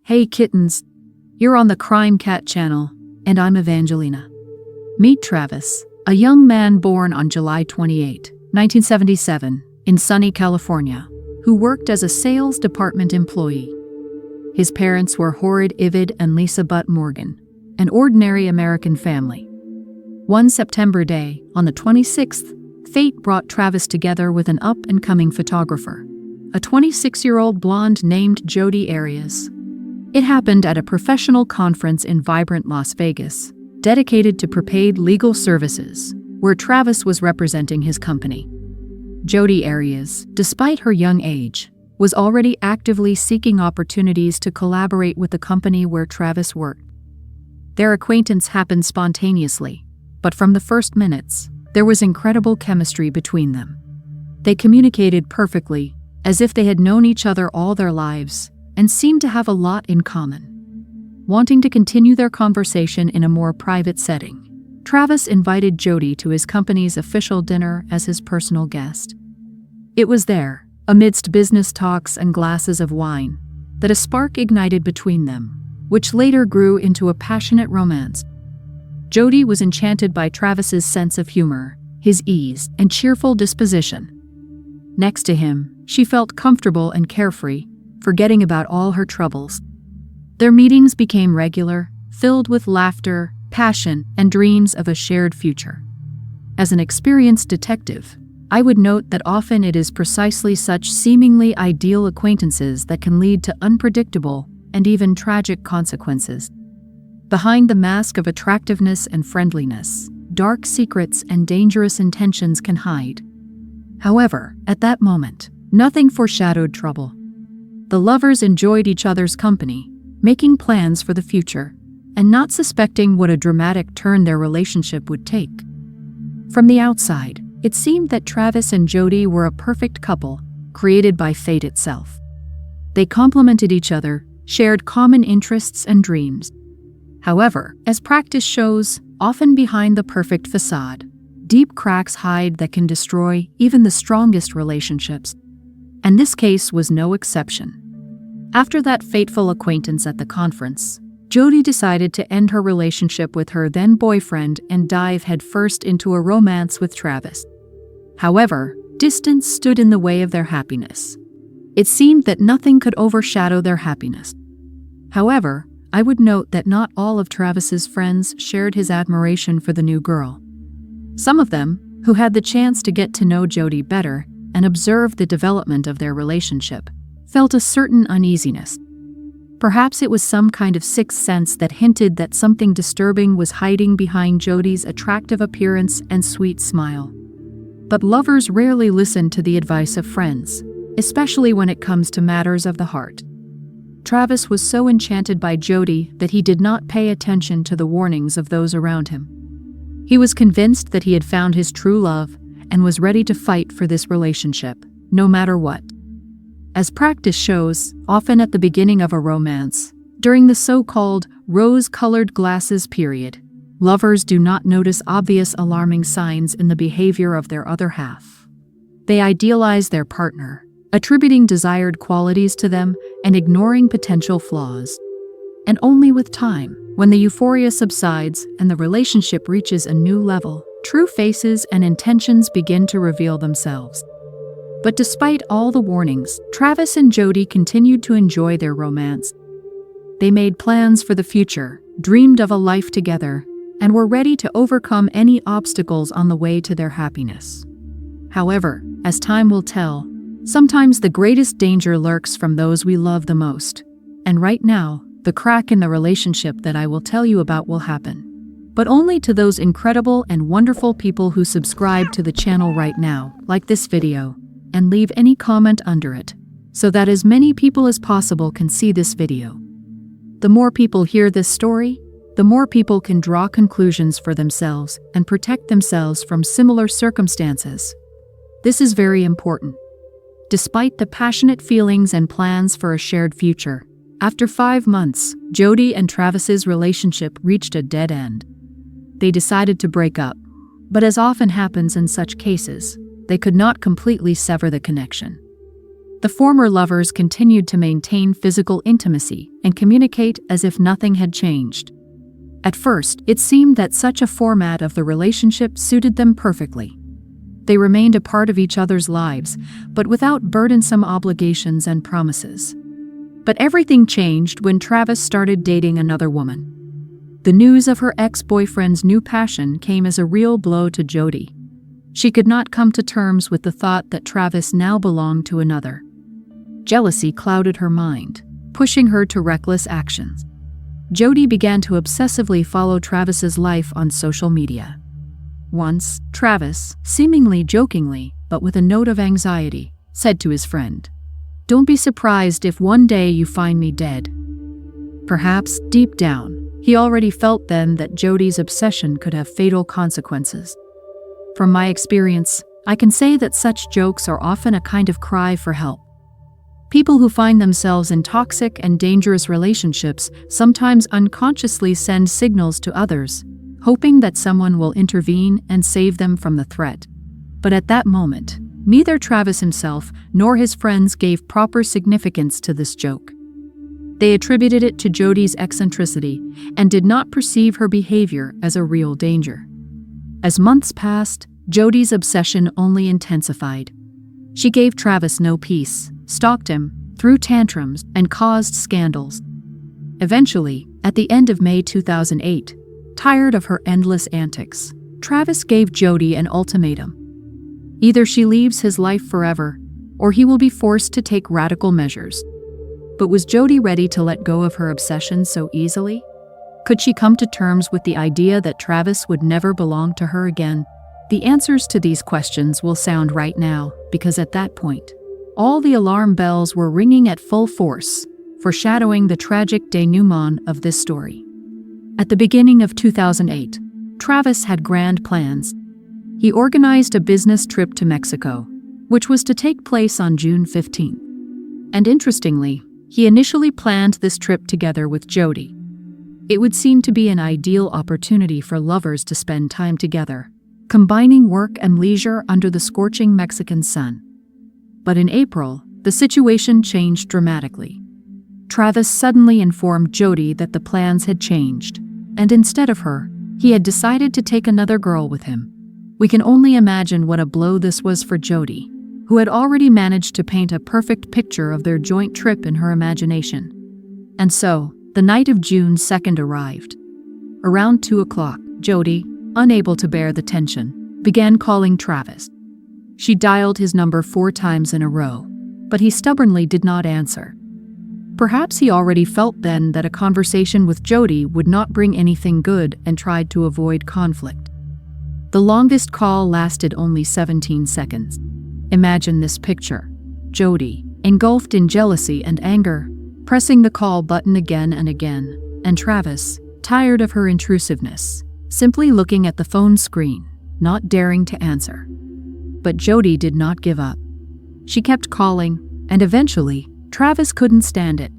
Hey kittens, you're on the Crime Cat channel, and I'm Evangelina. Meet Travis, a young man born on July 28, 1977, in sunny California, who worked as a sales department employee. His parents were Horrid Ivid and Lisa Butt Morgan, an ordinary American family. One September day, on the 26th, fate brought Travis together with an up-and-coming photographer, a 26-year-old blonde named Jodi Arias. It happened at a professional conference in vibrant Las Vegas, dedicated to prepaid legal services, where Travis was representing his company. Jodi Arias, despite her young age, was already actively seeking opportunities to collaborate with the company where Travis worked. Their acquaintance happened spontaneously, but from the first minutes, there was incredible chemistry between them. They communicated perfectly, as if they had known each other all their lives, and seemed to have a lot in common. Wanting to continue their conversation in a more private setting, Travis invited Jodi to his company's official dinner as his personal guest. It was there, amidst business talks and glasses of wine, that a spark ignited between them, which later grew into a passionate romance. Jodi was enchanted by Travis's sense of humor, his ease, and cheerful disposition. Next to him, she felt comfortable and carefree, forgetting about all her troubles. Their meetings became regular, filled with laughter, passion, and dreams of a shared future. As an experienced detective, I would note that often it is precisely such seemingly ideal acquaintances that can lead to unpredictable and even tragic consequences. Behind the mask of attractiveness and friendliness, dark secrets and dangerous intentions can hide. However, at that moment, nothing foreshadowed trouble. The lovers enjoyed each other's company, making plans for the future, and not suspecting what a dramatic turn their relationship would take. From the outside, it seemed that Travis and Jodi were a perfect couple, created by fate itself. They complemented each other, shared common interests and dreams. However, as practice shows, often behind the perfect facade, deep cracks hide that can destroy even the strongest relationships. And this case was no exception. After that fateful acquaintance at the conference, Jodi decided to end her relationship with her then-boyfriend and dive headfirst into a romance with Travis. However, distance stood in the way of their happiness. It seemed that nothing could overshadow their happiness. However, I would note that not all of Travis's friends shared his admiration for the new girl. Some of them, who had the chance to get to know Jodi better and observe the development of their relationship, felt a certain uneasiness. Perhaps it was some kind of sixth sense that hinted that something disturbing was hiding behind Jodi's attractive appearance and sweet smile. But lovers rarely listen to the advice of friends, especially when it comes to matters of the heart. Travis was so enchanted by Jodi that he did not pay attention to the warnings of those around him. He was convinced that he had found his true love and was ready to fight for this relationship, no matter what. As practice shows, often at the beginning of a romance, during the so-called rose-colored glasses period, lovers do not notice obvious alarming signs in the behavior of their other half. They idealize their partner, attributing desired qualities to them and ignoring potential flaws. And only with time, when the euphoria subsides and the relationship reaches a new level, true faces and intentions begin to reveal themselves. But despite all the warnings, Travis and Jodi continued to enjoy their romance. They made plans for the future, dreamed of a life together, and were ready to overcome any obstacles on the way to their happiness. However, as time will tell, sometimes the greatest danger lurks from those we love the most. And right now, the crack in the relationship that I will tell you about will happen. But only to those incredible and wonderful people who subscribe to the channel right now, like this video, and leave any comment under it, so that as many people as possible can see this video. The more people hear this story, the more people can draw conclusions for themselves and protect themselves from similar circumstances. This is very important. Despite the passionate feelings and plans for a shared future, after 5 months, Jodi and Travis's relationship reached a dead end. They decided to break up, but as often happens in such cases, they could not completely sever the connection. The former lovers continued to maintain physical intimacy and communicate as if nothing had changed. At first, it seemed that such a format of the relationship suited them perfectly. They remained a part of each other's lives, but without burdensome obligations and promises. But everything changed when Travis started dating another woman. The news of her ex-boyfriend's new passion came as a real blow to Jodi. She could not come to terms with the thought that Travis now belonged to another. Jealousy clouded her mind, pushing her to reckless actions. Jodi began to obsessively follow Travis's life on social media. Once, Travis, seemingly jokingly, but with a note of anxiety, said to his friend, "Don't be surprised if one day you find me dead." Perhaps, deep down, he already felt then that Jodi's obsession could have fatal consequences. From my experience, I can say that such jokes are often a kind of cry for help. People who find themselves in toxic and dangerous relationships sometimes unconsciously send signals to others, hoping that someone will intervene and save them from the threat. But at that moment, neither Travis himself nor his friends gave proper significance to this joke. They attributed it to Jodi's eccentricity and did not perceive her behavior as a real danger. As months passed, Jodi's obsession only intensified. She gave Travis no peace, stalked him, threw tantrums, and caused scandals. Eventually, at the end of May 2008, tired of her endless antics, Travis gave Jodi an ultimatum. Either she leaves his life forever, or he will be forced to take radical measures. But was Jodi ready to let go of her obsession so easily? Could she come to terms with the idea that Travis would never belong to her again? The answers to these questions will sound right now, because at that point, all the alarm bells were ringing at full force, foreshadowing the tragic denouement of this story. At the beginning of 2008, Travis had grand plans. He organized a business trip to Mexico, which was to take place on June 15th. And interestingly, he initially planned this trip together with Jodi. It would seem to be an ideal opportunity for lovers to spend time together, combining work and leisure under the scorching Mexican sun. But in April, the situation changed dramatically. Travis suddenly informed Jodi that the plans had changed, and instead of her, he had decided to take another girl with him. We can only imagine what a blow this was for Jodi, who had already managed to paint a perfect picture of their joint trip in her imagination. And so, the night of June 2nd arrived. Around 2 o'clock, Jodi, unable to bear the tension, began calling Travis. She dialed his number 4 times in a row, but he stubbornly did not answer. Perhaps he already felt then that a conversation with Jodi would not bring anything good and tried to avoid conflict. The longest call lasted only 17 seconds. Imagine this picture: Jodi, engulfed in jealousy and anger, pressing the call button again and again, and Travis, tired of her intrusiveness, simply looking at the phone screen, not daring to answer. But Jodi did not give up. She kept calling, and eventually, Travis couldn't stand it.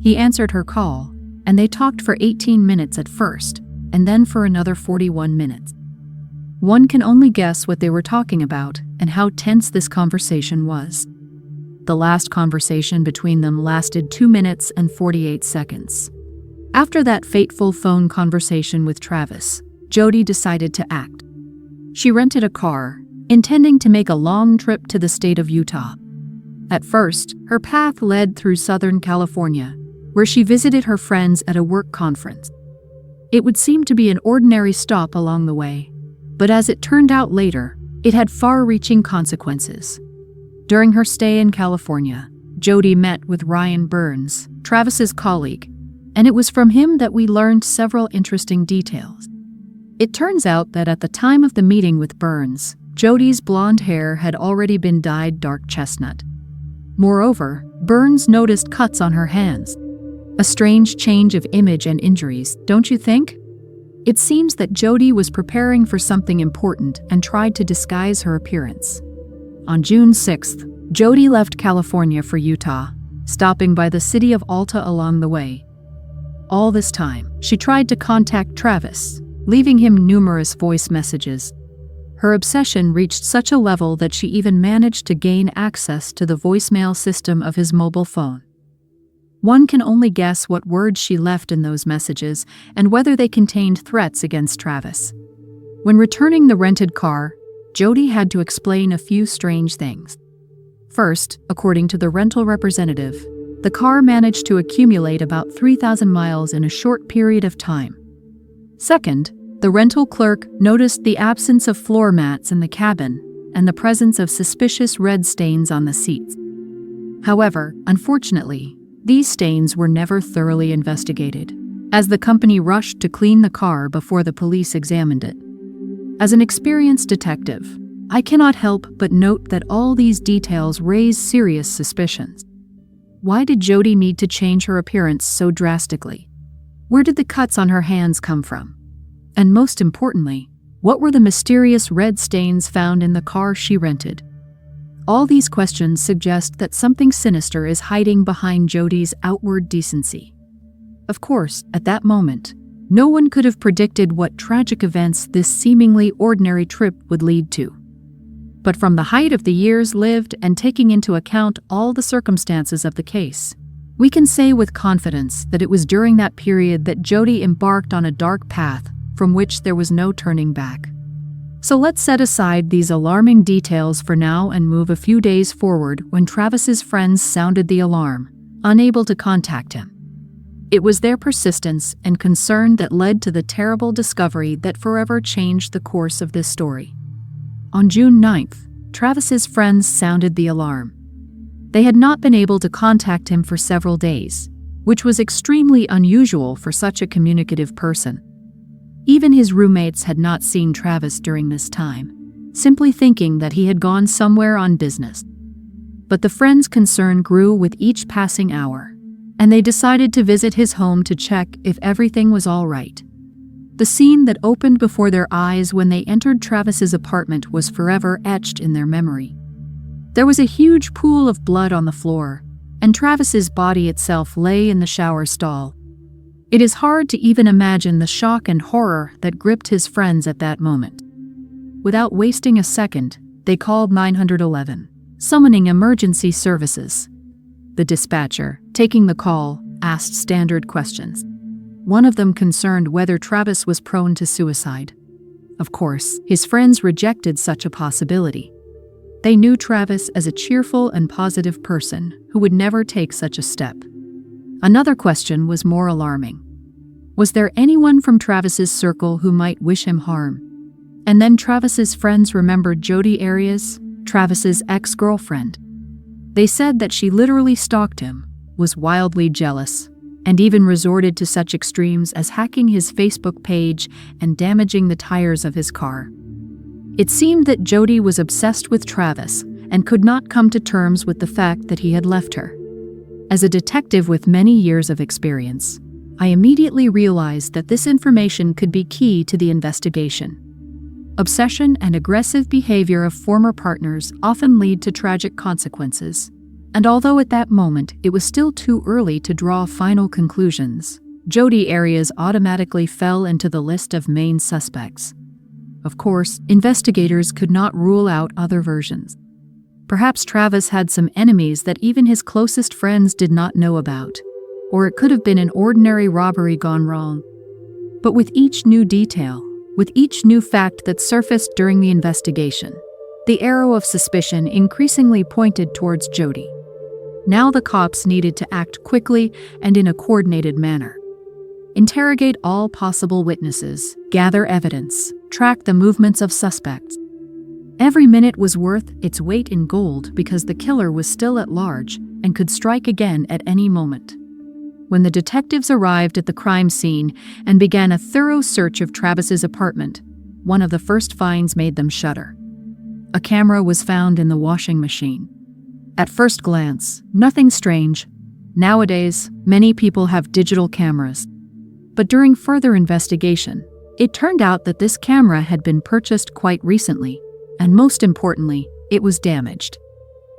He answered her call, and they talked for 18 minutes at first, and then for another 41 minutes. One can only guess what they were talking about and how tense this conversation was. The last conversation between them lasted 2 minutes and 48 seconds. After that fateful phone conversation with Travis, Jodi decided to act. She rented a car, intending to make a long trip to the state of Utah. At first, her path led through Southern California, where she visited her friends at a work conference. It would seem to be an ordinary stop along the way, but as it turned out later, it had far-reaching consequences. During her stay in California, Jodi met with Ryan Burns, Travis's colleague, and it was from him that we learned several interesting details. It turns out that at the time of the meeting with Burns, Jodi's blonde hair had already been dyed dark chestnut. Moreover, Burns noticed cuts on her hands. A strange change of image and injuries, don't you think? It seems that Jodi was preparing for something important and tried to disguise her appearance. On June 6th, Jodi left California for Utah, stopping by the city of Alta along the way. All this time, she tried to contact Travis, leaving him numerous voice messages. Her obsession reached such a level that she even managed to gain access to the voicemail system of his mobile phone. One can only guess what words she left in those messages and whether they contained threats against Travis. When returning the rented car, Jodi had to explain a few strange things. First, according to the rental representative, the car managed to accumulate about 3,000 miles in a short period of time. Second, the rental clerk noticed the absence of floor mats in the cabin and the presence of suspicious red stains on the seats. However, unfortunately, these stains were never thoroughly investigated, as the company rushed to clean the car before the police examined it. As an experienced detective, I cannot help but note that all these details raise serious suspicions. Why did Jodi need to change her appearance so drastically? Where did the cuts on her hands come from? And most importantly, what were the mysterious red stains found in the car she rented? All these questions suggest that something sinister is hiding behind Jodi's outward decency. Of course, at that moment, no one could have predicted what tragic events this seemingly ordinary trip would lead to. But from the height of the years lived and taking into account all the circumstances of the case, we can say with confidence that it was during that period that Jodi embarked on a dark path from which there was no turning back. So let's set aside these alarming details for now and move a few days forward when Travis's friends sounded the alarm, unable to contact him. It was their persistence and concern that led to the terrible discovery that forever changed the course of this story. On June 9th, Travis's friends sounded the alarm. They had not been able to contact him for several days, which was extremely unusual for such a communicative person. Even his roommates had not seen Travis during this time, simply thinking that he had gone somewhere on business. But the friends' concern grew with each passing hour, and they decided to visit his home to check if everything was all right. The scene that opened before their eyes when they entered Travis's apartment was forever etched in their memory. There was a huge pool of blood on the floor, and Travis's body itself lay in the shower stall. It is hard to even imagine the shock and horror that gripped his friends at that moment. Without wasting a second, they called 911, summoning emergency services. The dispatcher, taking the call, asked standard questions. One of them concerned whether Travis was prone to suicide. Of course, his friends rejected such a possibility. They knew Travis as a cheerful and positive person who would never take such a step. Another question was more alarming. Was there anyone from Travis's circle who might wish him harm? And then Travis's friends remembered Jodi Arias, Travis's ex-girlfriend. They said that she literally stalked him, was wildly jealous, and even resorted to such extremes as hacking his Facebook page and damaging the tires of his car. It seemed that Jodi was obsessed with Travis and could not come to terms with the fact that he had left her. As a detective with many years of experience, I immediately realized that this information could be key to the investigation. Obsession and aggressive behavior of former partners often lead to tragic consequences, and although at that moment it was still too early to draw final conclusions, Jodi Arias automatically fell into the list of main suspects. Of course, investigators could not rule out other versions. Perhaps Travis had some enemies that even his closest friends did not know about, or it could have been an ordinary robbery gone wrong. But with each new detail, with each new fact that surfaced during the investigation, the arrow of suspicion increasingly pointed towards Jodi. Now the cops needed to act quickly and in a coordinated manner. Interrogate all possible witnesses, gather evidence, track the movements of suspects. Every minute was worth its weight in gold because the killer was still at large and could strike again at any moment. When the detectives arrived at the crime scene and began a thorough search of Travis's apartment, one of the first finds made them shudder. A camera was found in the washing machine. At first glance, nothing strange. Nowadays, many people have digital cameras. But during further investigation, it turned out that this camera had been purchased quite recently, and most importantly, it was damaged.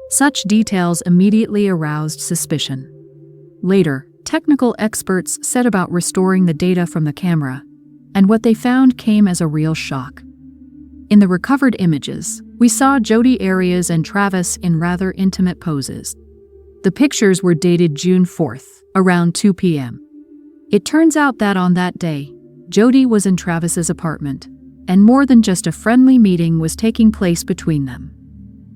Such details immediately aroused suspicion. Later, technical experts set about restoring the data from the camera, and what they found came as a real shock. In the recovered images, we saw Jodi Arias and Travis in rather intimate poses. The pictures were dated June 4th, around 2 p.m. It turns out that on that day, Jodi was in Travis's apartment, and more than just a friendly meeting was taking place between them.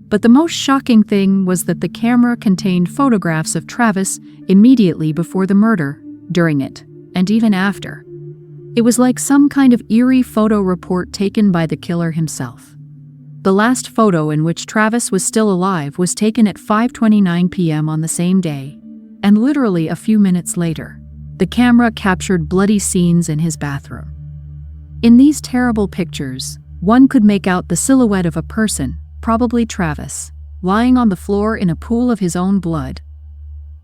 But the most shocking thing was that the camera contained photographs of Travis immediately before the murder, during it, and even after. It was like some kind of eerie photo report taken by the killer himself. The last photo in which Travis was still alive was taken at 5:29 p.m. on the same day, and literally a few minutes later, the camera captured bloody scenes in his bathroom. In these terrible pictures, one could make out the silhouette of a person, probably Travis, lying on the floor in a pool of his own blood.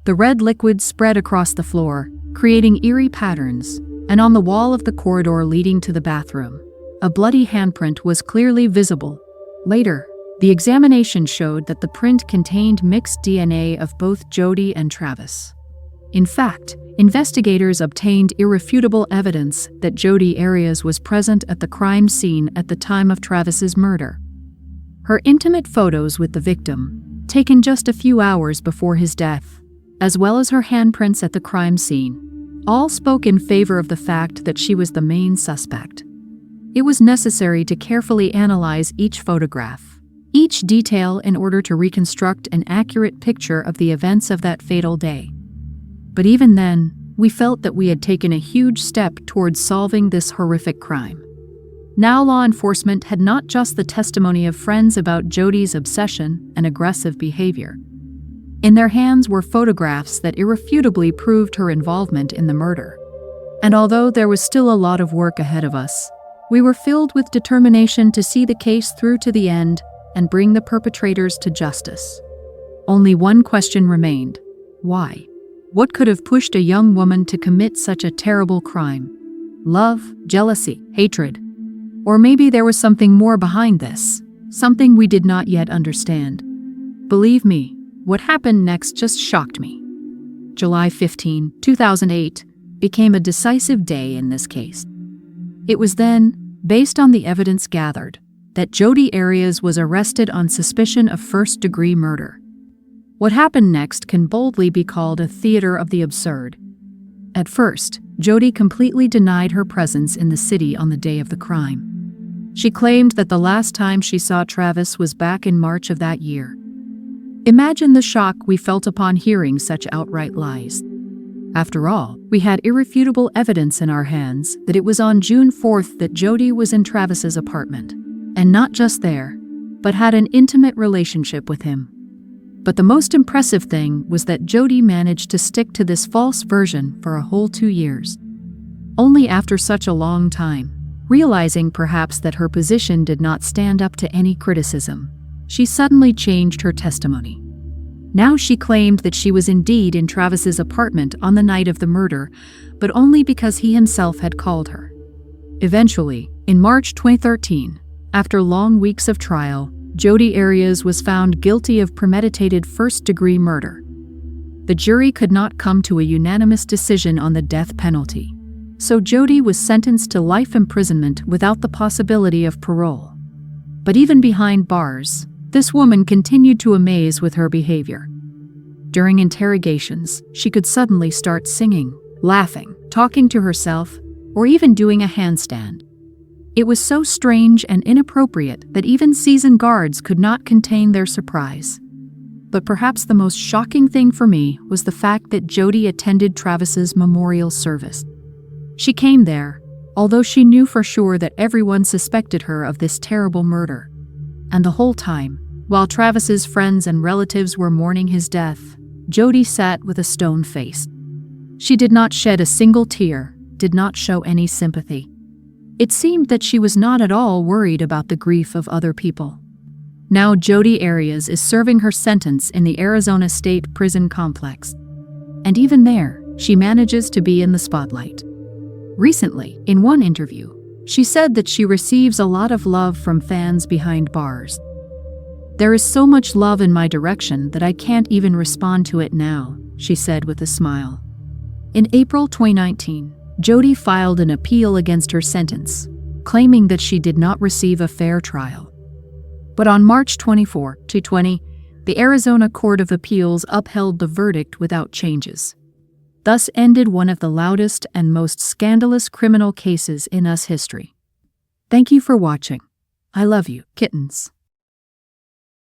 The red liquid spread across the floor, creating eerie patterns, and on the wall of the corridor leading to the bathroom, a bloody handprint was clearly visible. Later, the examination showed that the print contained mixed DNA of both Jodi and Travis. In fact, investigators obtained irrefutable evidence that Jodi Arias was present at the crime scene at the time of Travis's murder. Her intimate photos with the victim, taken just a few hours before his death, as well as her handprints at the crime scene, all spoke in favor of the fact that she was the main suspect. It was necessary to carefully analyze each photograph, each detail in order to reconstruct an accurate picture of the events of that fatal day. But even then, we felt that we had taken a huge step towards solving this horrific crime. Now law enforcement had not just the testimony of friends about Jodi's obsession and aggressive behavior. In their hands were photographs that irrefutably proved her involvement in the murder. And although there was still a lot of work ahead of us, we were filled with determination to see the case through to the end and bring the perpetrators to justice. Only one question remained: why? What could have pushed a young woman to commit such a terrible crime? Love, jealousy, hatred? Or maybe there was something more behind this, something we did not yet understand. Believe me, what happened next just shocked me. July 15, 2008, became a decisive day in this case. It was then, based on the evidence gathered, that Jodi Arias was arrested on suspicion of first-degree murder. What happened next can boldly be called a theater of the absurd. At first, Jodi completely denied her presence in the city on the day of the crime. She claimed that the last time she saw Travis was back in March of that year. Imagine the shock we felt upon hearing such outright lies. After all, we had irrefutable evidence in our hands that it was on June 4th that Jodi was in Travis's apartment, and not just there, but had an intimate relationship with him. But the most impressive thing was that Jodi managed to stick to this false version for a whole 2 years. Only after such a long time, realizing perhaps that her position did not stand up to any criticism, she suddenly changed her testimony. Now she claimed that she was indeed in Travis's apartment on the night of the murder, but only because he himself had called her. Eventually, in March 2013, after long weeks of trial, Jodi Arias was found guilty of premeditated first-degree murder. The jury could not come to a unanimous decision on the death penalty, so Jodi was sentenced to life imprisonment without the possibility of parole. But even behind bars, this woman continued to amaze with her behavior. During interrogations, she could suddenly start singing, laughing, talking to herself, or even doing a handstand. It was so strange and inappropriate that even seasoned guards could not contain their surprise. But perhaps the most shocking thing for me was the fact that Jodi attended Travis's memorial service. She came there, although she knew for sure that everyone suspected her of this terrible murder. And the whole time, while Travis's friends and relatives were mourning his death, Jodi sat with a stone face. She did not shed a single tear, did not show any sympathy. It seemed that she was not at all worried about the grief of other people. Now Jodi Arias is serving her sentence in the Arizona State Prison Complex. And even there, she manages to be in the spotlight. Recently, in one interview, she said that she receives a lot of love from fans behind bars. "There is so much love in my direction that I can't even respond to it now," she said with a smile. In April 2019, Jodi filed an appeal against her sentence, claiming that she did not receive a fair trial. But on March 24, 2020, the Arizona Court of Appeals upheld the verdict without changes. Thus ended one of the loudest and most scandalous criminal cases in US history. Thank you for watching. I love you, kittens.